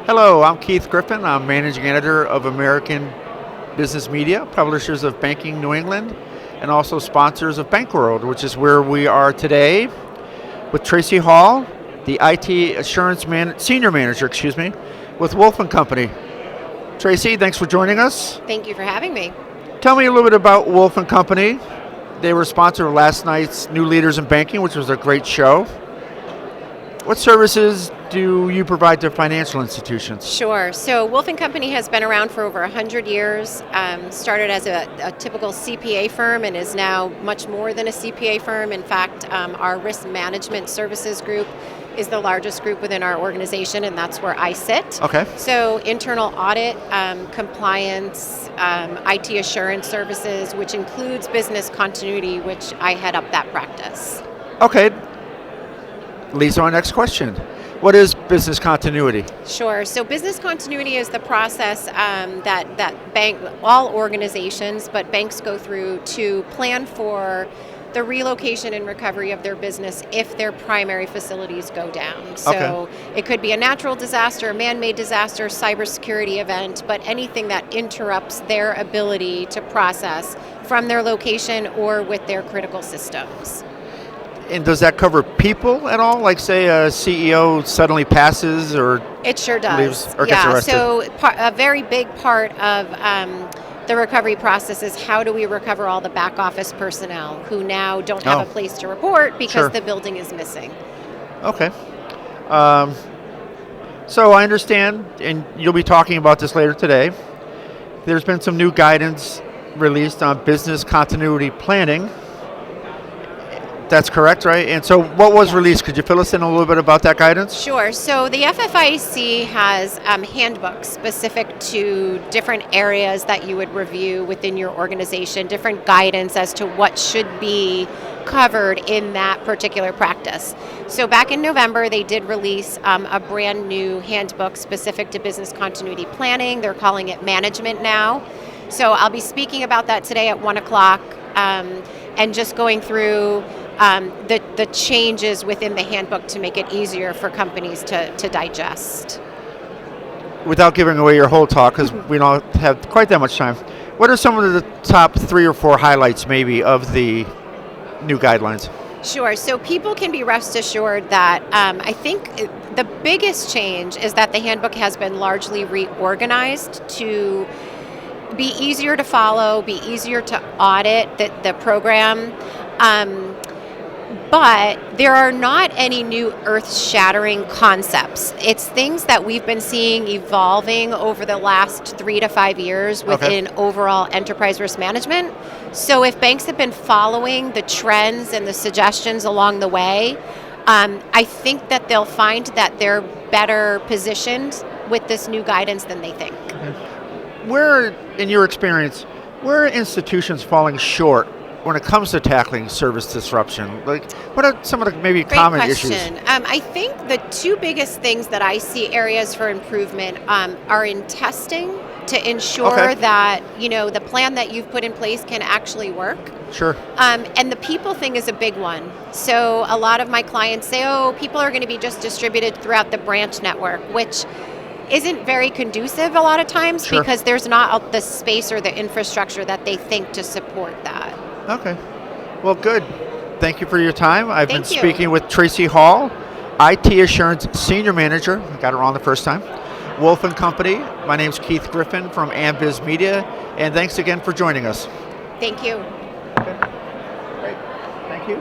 Hello, I'm Keith Griffin. I'm managing editor of American Business Media, publishers of Banking New England, and also sponsors of BankWorld, which is where we are today with Tracy Hall, the IT Assurance Senior Manager, with Wolf & Company. Tracy, thanks for joining us. Thank you for having me. Tell me a little bit about Wolf & Company. They were sponsor of last night's New Leaders in Banking, which was a great show. What services do you provide to financial institutions? Sure. So Wolf & Company has been around for over 100 years, started as a typical CPA firm and is now much more than a CPA firm. In fact, our risk management services group is the largest group within our organization, and that's where I sit. Okay. So internal audit, compliance, IT assurance services, which includes business continuity, which I head up that practice. Okay. Leads to our next question. What is business continuity? Sure. So business continuity is the process that all organizations, but banks go through to plan for the relocation and recovery of their business if their primary facilities go down. So It could be a natural disaster, a man-made disaster, cybersecurity event, but anything that interrupts their ability to process from their location or with their critical systems. And does that cover people at all? Like, say, a CEO suddenly passes or it sure does. leaves or gets arrested? So a very big part of the recovery process is how do we recover all the back office personnel who now don't have a place to report because the building is missing. Okay. So I understand, and you'll be talking about this later today, there's been some new guidance released on business continuity planning. That's correct, right? And so what was released? Could you fill us in a little bit about that guidance? Sure. So the FFIEC has handbooks specific to different areas that you would review within your organization, different guidance as to what should be covered in that particular practice. So back in November, they did release a brand new handbook specific to business continuity planning. They're calling it Management Now. So I'll be speaking about that today at 1 o'clock and just going through the changes within the handbook to make it easier for companies to digest. Without giving away your whole talk, because we don't have quite that much time, what are some of the top 3 or 4 highlights maybe of the new guidelines? Sure. So people can be rest assured that I think the biggest change is that the handbook has been largely reorganized to be easier to follow, be easier to audit the program. But there are not any new earth-shattering concepts. It's things that we've been seeing evolving over the last 3 to 5 years within overall enterprise risk management. So if banks have been following the trends and the suggestions along the way, I think that they'll find that they're better positioned with this new guidance than they think. Where, in your experience, where are institutions falling short when it comes to tackling service disruption? Like, what are some of the maybe common issues? Great question. I think the 2 biggest things that I see areas for improvement are in testing to ensure that the plan that you've put in place can actually work. Sure. And the people thing is a big one. So a lot of my clients say, people are going to be just distributed throughout the branch network, which isn't very conducive a lot of times because there's not the space or the infrastructure that they think to support that. Okay. Well, good. Thank you for your time. I've been speaking with Tracy Hall, IT Assurance Senior Manager. I got it wrong the first time. Wolf & Company. My name's Keith Griffin from MBCP Media, and thanks again for joining us. Thank you. Okay. Great. Thank you.